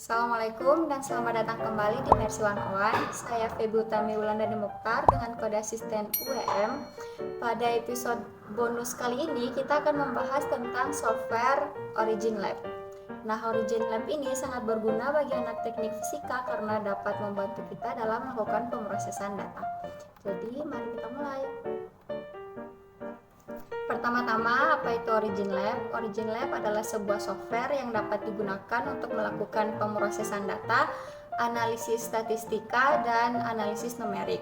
Assalamualaikum dan selamat datang kembali di Mercy 101. Saya Feby Utami Wulandari Mokhtar dengan kode asisten UWM. Pada episode bonus kali ini kita akan membahas tentang software Origin Lab. Nah, Origin Lab ini sangat berguna bagi anak teknik fisika karena dapat membantu kita dalam melakukan pemrosesan data. Jadi, mari kita mulai. Pertama-tama, apa itu Origin Lab? Origin Lab adalah sebuah software yang dapat digunakan untuk melakukan pemrosesan data, analisis statistika, dan analisis numerik.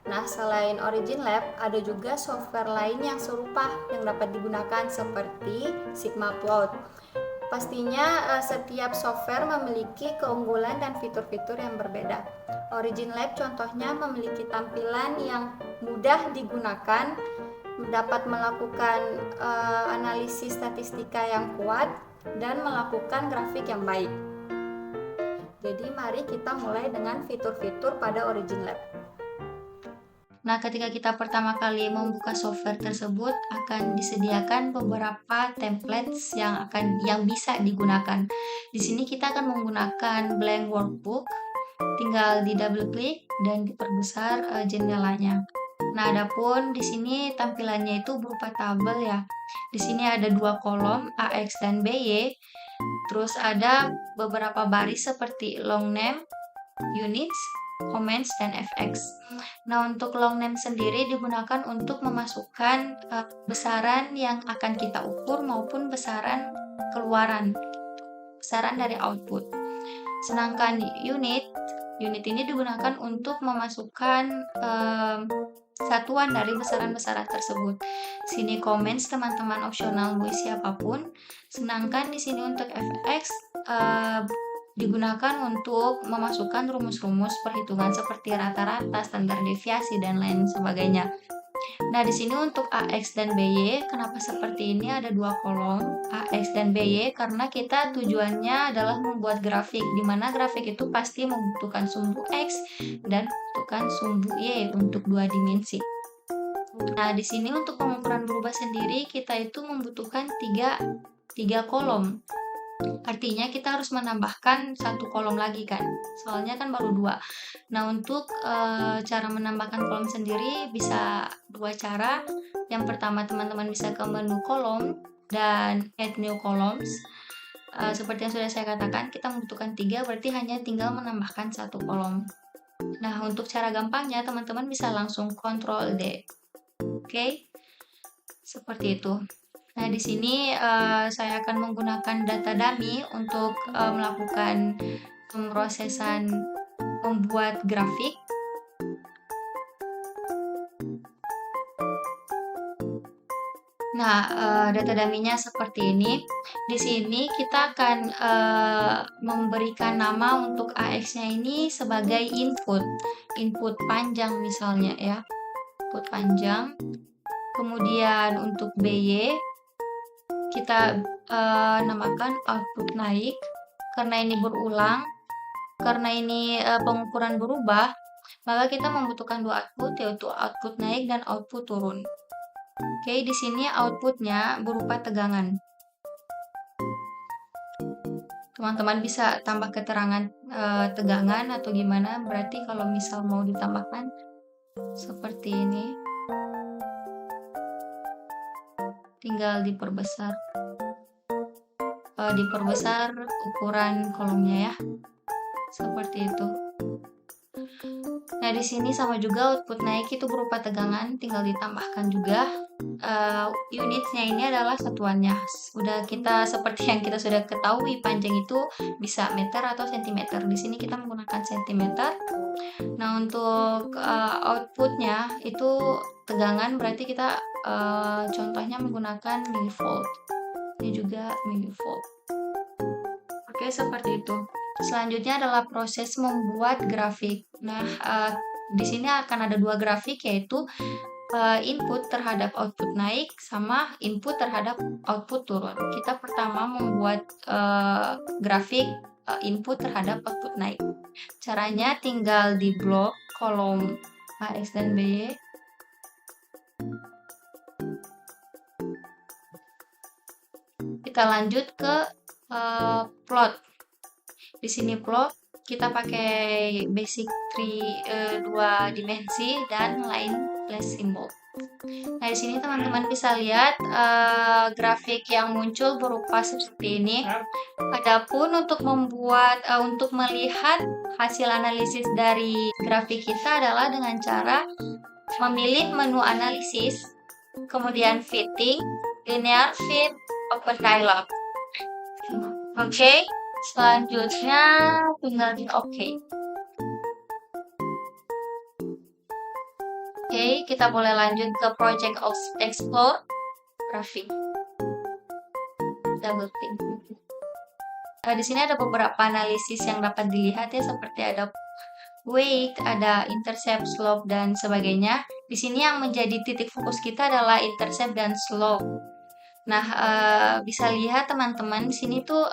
Nah, selain Origin Lab, ada juga software lain yang serupa yang dapat digunakan seperti SigmaPlot. Pastinya setiap software memiliki keunggulan dan fitur-fitur yang berbeda. Origin Lab contohnya memiliki tampilan yang mudah digunakan, dapat melakukan analisis statistika yang kuat, dan melakukan grafik yang baik. Jadi mari kita mulai dengan fitur-fitur pada Origin Lab. Nah, ketika kita pertama kali membuka software tersebut, akan disediakan beberapa templates yang bisa digunakan. Di sini kita akan menggunakan blank workbook, tinggal di double klik dan diperbesar jendelanya. Nah, adapun di sini tampilannya itu berupa tabel ya. Di sini ada dua kolom AX dan BY. Terus ada beberapa baris seperti long name, units, comments, dan fx. Nah, untuk long name sendiri digunakan untuk memasukkan besaran yang akan kita ukur maupun besaran keluaran, besaran dari output. Sedangkan unit ini digunakan untuk memasukkan satuan dari besaran-besaran tersebut. Sini comments teman-teman opsional buat siapapun. Sedangkan di sini untuk fx digunakan untuk memasukkan rumus-rumus perhitungan seperti rata-rata, standar deviasi, dan lain sebagainya. Nah, di sini untuk AX dan BY, kenapa seperti ini ada dua kolom AX dan BY? Karena kita tujuannya adalah membuat grafik, di mana grafik itu pasti membutuhkan sumbu X dan membutuhkan sumbu Y untuk dua dimensi. Nah, di sini untuk pengukuran berubah sendiri, kita itu membutuhkan tiga kolom. Artinya kita harus menambahkan satu kolom lagi kan, soalnya kan baru dua. Nah, untuk cara menambahkan kolom sendiri bisa dua cara. Yang pertama, teman-teman bisa ke menu kolom dan add new columns. Seperti yang sudah saya katakan, kita membutuhkan 3, berarti hanya tinggal menambahkan satu kolom. Nah, untuk cara gampangnya teman-teman bisa langsung Ctrl D. Oke, seperti itu. Nah, di sini saya akan menggunakan data dummy untuk melakukan pemrosesan membuat grafik. Nah, data dummy-nya seperti ini. Di sini kita akan memberikan nama untuk AX-nya ini sebagai input panjang misalnya ya, input panjang. Kemudian untuk BY kita namakan output naik, karena ini berulang, karena ini pengukuran berubah, maka kita membutuhkan dua output, yaitu output naik dan output turun. Oke, di sini outputnya berupa tegangan. Teman-teman bisa tambah keterangan tegangan atau gimana, berarti kalau misal mau ditambahkan seperti ini, tinggal diperbesar ukuran kolomnya ya, seperti itu. Nah, di sini sama juga output naik itu berupa tegangan, tinggal ditambahkan juga. Unitnya ini adalah satuannya. Seperti yang kita sudah ketahui, panjang itu bisa meter atau sentimeter. Di sini kita menggunakan sentimeter. Nah, untuk outputnya itu tegangan, berarti kita contohnya menggunakan millivolt. Ini juga millivolt. Oke, seperti itu. Selanjutnya adalah proses membuat grafik. Nah, di sini akan ada dua grafik, yaitu input terhadap output naik sama input terhadap output turun. Kita pertama membuat grafik input terhadap output naik. Caranya tinggal di blok kolom AX dan BY. Kita lanjut ke plot. Di sini plot kita pakai basic 2 dimensi dan line place symbol. Nah, di sini teman-teman bisa lihat grafik yang muncul berupa seperti ini. Adapun untuk melihat hasil analisis dari grafik kita adalah dengan cara memilih menu analisis, kemudian fitting, linear fit, open dialog. Oke, selanjutnya tinggal di oke. Oke, kita boleh lanjut ke project explore grafik. Double click. Di sini ada beberapa analisis yang dapat dilihat ya, seperti ada weight, ada intercept, slope, dan sebagainya. Di sini yang menjadi titik fokus kita adalah intercept dan slope. Nah, bisa lihat teman-teman, di sini tuh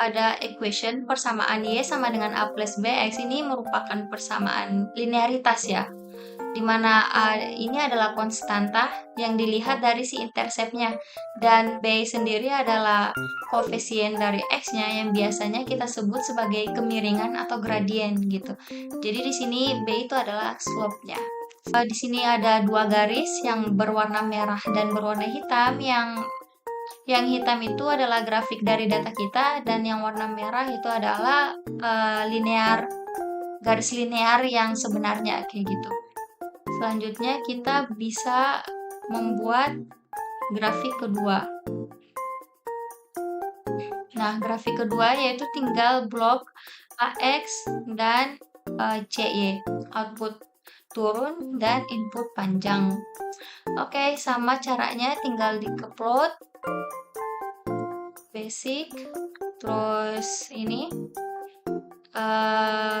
ada equation persamaan Y sama dengan A plus BX. Ini merupakan persamaan linearitas ya, dimana A ini adalah konstanta yang dilihat dari si interceptnya, dan B sendiri adalah koefisien dari X-nya yang biasanya kita sebut sebagai kemiringan atau gradien gitu. Jadi di sini B itu adalah slope-nya. Di sini ada dua garis yang berwarna merah dan berwarna hitam. Yang hitam itu adalah grafik dari data kita, dan yang warna merah itu adalah garis linear yang sebenarnya kayak gitu. Selanjutnya kita bisa membuat grafik kedua. Nah, grafik kedua yaitu tinggal blok AX dan CY, output turun dan input panjang. Oke, sama caranya, tinggal dikeplot basic, terus ini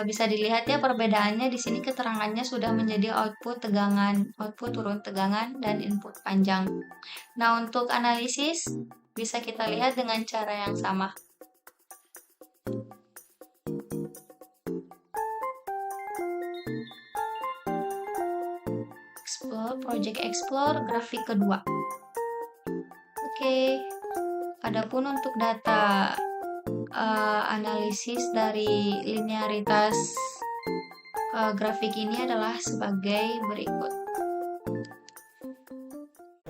bisa dilihat ya perbedaannya. Di sini keterangannya sudah menjadi output tegangan, output turun tegangan, dan input panjang. Nah, untuk analisis bisa kita lihat dengan cara yang sama. Project Explore grafik kedua. Oke. Adapun untuk data analisis dari linearitas grafik ini adalah sebagai berikut.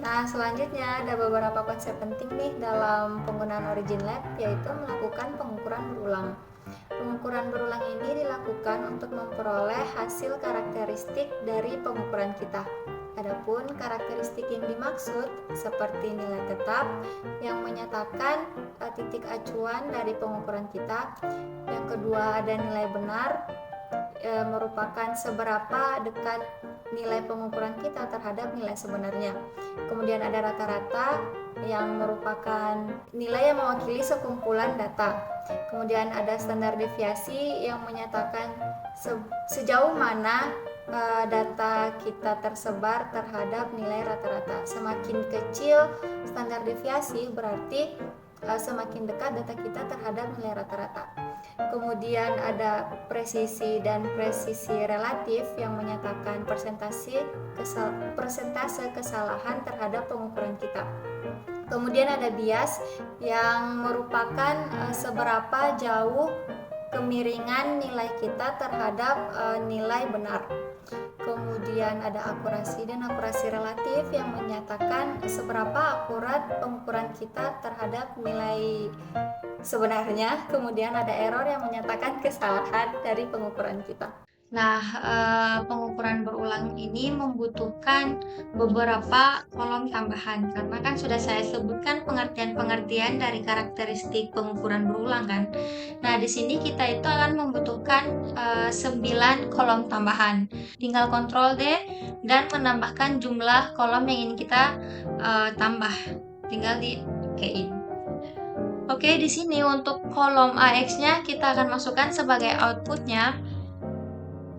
Nah, selanjutnya ada beberapa konsep penting nih dalam penggunaan Origin Lab, yaitu melakukan pengukuran berulang. Pengukuran berulang ini dilakukan untuk memperoleh hasil karakteristik dari pengukuran kita. Adapun karakteristik yang dimaksud seperti nilai tetap yang menyatakan titik acuan dari pengukuran kita. Yang kedua ada nilai benar, merupakan seberapa dekat nilai pengukuran kita terhadap nilai sebenarnya. Kemudian ada rata-rata yang merupakan nilai yang mewakili sekumpulan data. Kemudian ada standar deviasi yang menyatakan sejauh mana data kita tersebar terhadap nilai rata-rata. Semakin kecil standar deviasi berarti semakin dekat data kita terhadap nilai rata-rata. Kemudian ada presisi dan presisi relatif yang menyatakan persentase kesalahan terhadap pengukuran kita. Kemudian ada bias yang merupakan seberapa jauh kemiringan nilai kita terhadap nilai benar. Kemudian ada akurasi dan akurasi relatif yang menyatakan seberapa akurat pengukuran kita terhadap nilai sebenarnya. Kemudian ada error yang menyatakan kesalahan dari pengukuran kita. Nah, pengukuran berulang ini membutuhkan beberapa kolom tambahan, karena kan sudah saya sebutkan pengertian-pengertian dari karakteristik pengukuran berulang kan. Nah, di sini kita itu akan membutuhkan 9 kolom tambahan. Tinggal Ctrl D dan menambahkan jumlah kolom yang ingin kita tambah. Tinggal di okein. Oke, di sini untuk kolom AX-nya kita akan masukkan sebagai outputnya.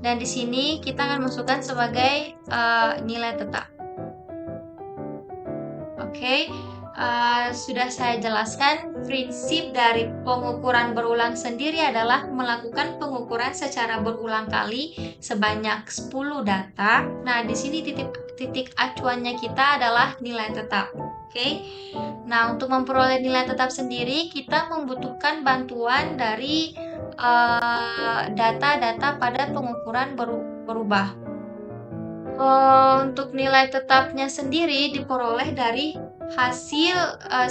Dan di sini kita akan masukkan sebagai nilai tetap. Oke, sudah saya jelaskan prinsip dari pengukuran berulang sendiri adalah melakukan pengukuran secara berulang kali sebanyak 10 data. Nah, di sini titik acuannya kita adalah nilai tetap. Oke. Nah, untuk memperoleh nilai tetap sendiri kita membutuhkan bantuan dari data-data pada pengukuran berubah. Untuk nilai tetapnya sendiri diperoleh dari hasil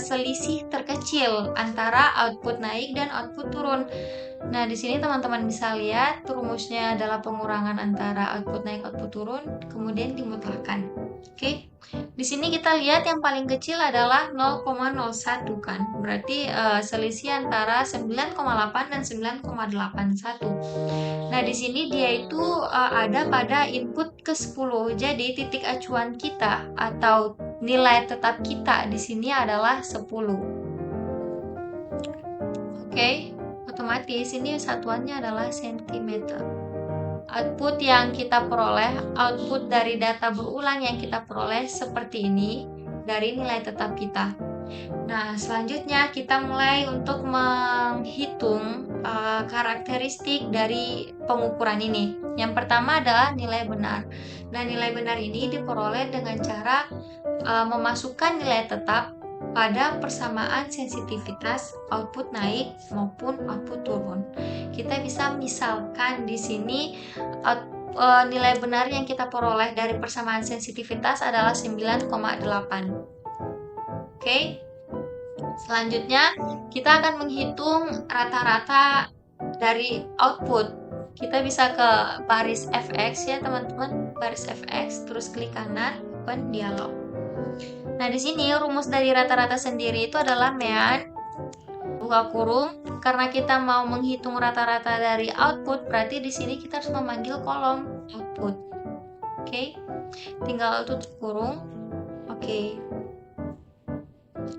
selisih terkecil antara output naik dan output turun. Nah, di sini teman-teman bisa lihat rumusnya adalah pengurangan antara output naik output turun, kemudian dimutlakkan. Oke. Di sini kita lihat yang paling kecil adalah 0,01 kan. Berarti selisih antara 9,8 dan 9,81. Nah, di sini dia itu ada pada input ke-10. Jadi titik acuan kita atau nilai tetap kita di sini adalah 10. Oke, otomatis ini satuannya adalah sentimeter. Output yang kita peroleh, output dari data berulang yang kita peroleh seperti ini dari nilai tetap kita. Nah, selanjutnya kita mulai untuk menghitung karakteristik dari pengukuran ini. Yang pertama adalah nilai benar. Nah, nilai benar ini diperoleh dengan cara memasukkan nilai tetap pada persamaan sensitivitas output naik maupun output turun. Kita bisa misalkan di sini nilai benar yang kita peroleh dari persamaan sensitivitas adalah 9,8. Oke. Selanjutnya, kita akan menghitung rata-rata dari output. Kita bisa ke baris fx ya, teman-teman. Baris fx, terus klik kanan, open dialog. Nah, di sini rumus dari rata-rata sendiri itu adalah mean buka kurung. Karena kita mau menghitung rata-rata dari output, berarti di sini kita harus memanggil kolom output. Oke. Tinggal tutup kurung. Oke.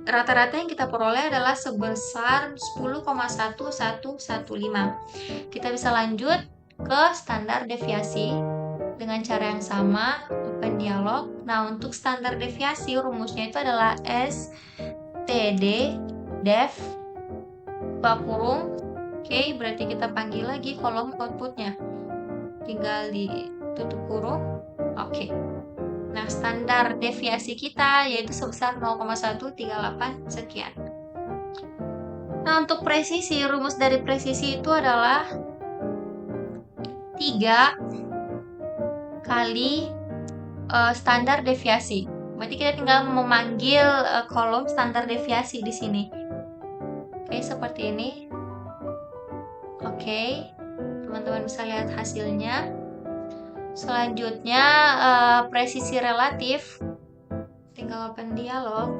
Rata-rata yang kita peroleh adalah sebesar 10,1115. Kita bisa lanjut ke standar deviasi dengan cara yang sama, open dialog. Nah, untuk standar deviasi rumusnya itu adalah STD def buka kurung. Oke, berarti kita panggil lagi kolom outputnya. Tinggal ditutup kurung. Oke. Nah, standar deviasi kita yaitu sebesar 0,138 sekian. Nah, untuk presisi, rumus dari presisi itu adalah 3 kali standar deviasi. Berarti kita tinggal memanggil kolom standar deviasi di sini. Oke, seperti ini. Oke, teman-teman bisa lihat hasilnya. Selanjutnya, presisi relatif. Tinggal open dialog.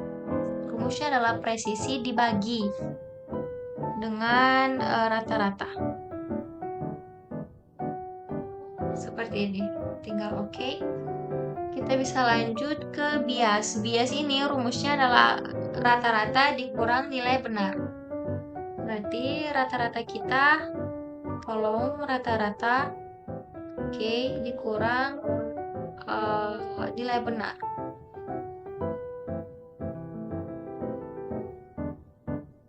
Rumusnya adalah presisi dibagi dengan rata-rata. Seperti ini. Tinggal oke. Kita bisa lanjut ke bias. Bias ini rumusnya adalah rata-rata dikurang nilai benar. Berarti rata-rata kita kolom rata-rata dikurang nilai benar.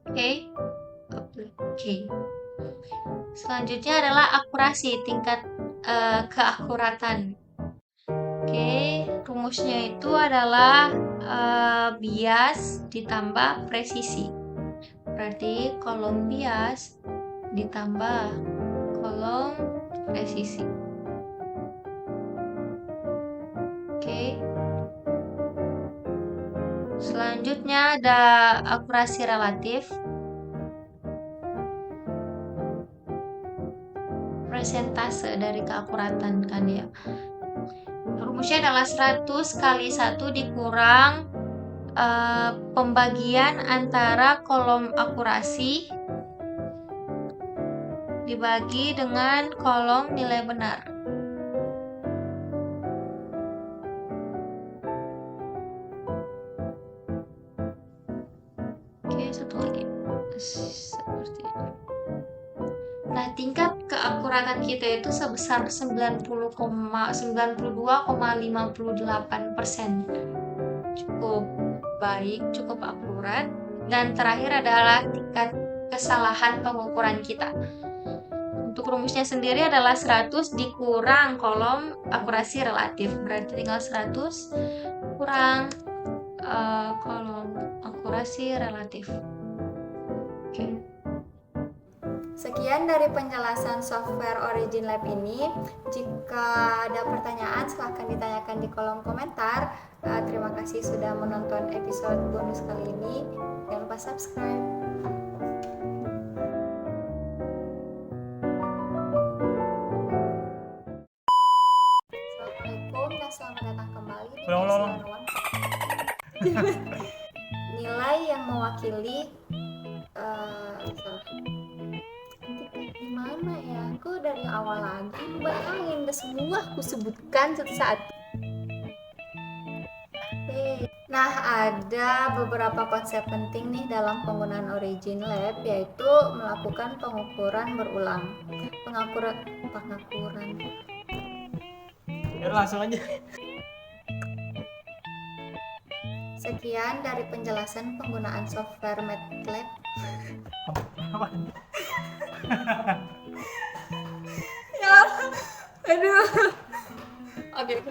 Oke. Selanjutnya adalah akurasi, tingkat keakuratan. Rumusnya itu adalah bias ditambah presisi. Berarti kolom bias ditambah kolom presisi. Selanjutnya ada akurasi relatif. Persentase dari keakuratan kan ya. Rumusnya adalah 100 kali 1 dikurang pembagian antara kolom akurasi dibagi dengan kolom nilai benar. Satu lagi. Seperti itu. Nah, tingkat keakuratan kita itu sebesar 92,58%. Cukup baik, cukup akurat. Dan terakhir adalah tingkat kesalahan pengukuran kita. Untuk rumusnya sendiri adalah 100 dikurang kolom akurasi relatif. Berarti tinggal 100 kurang kolom akurasi relatif. Sekian dari penjelasan software Origin Lab ini. Jika ada pertanyaan silahkan ditanyakan di kolom komentar. Terima kasih sudah menonton episode bonus kali ini. Jangan lupa subscribe. Assalamualaikum dan selamat datang kembali di Ulang. Nilai yang mewakili di mana ya? Aku dari awal lagi bayangin udah semua aku sebutkan satu-satu. Nah, ada beberapa konsep penting nih dalam penggunaan Origin Lab, yaitu melakukan pengukuran berulang. Pengukuran. Ya langsung aja. Sekian dari penjelasan penggunaan software MATLAB. Ya, aduh. Oke.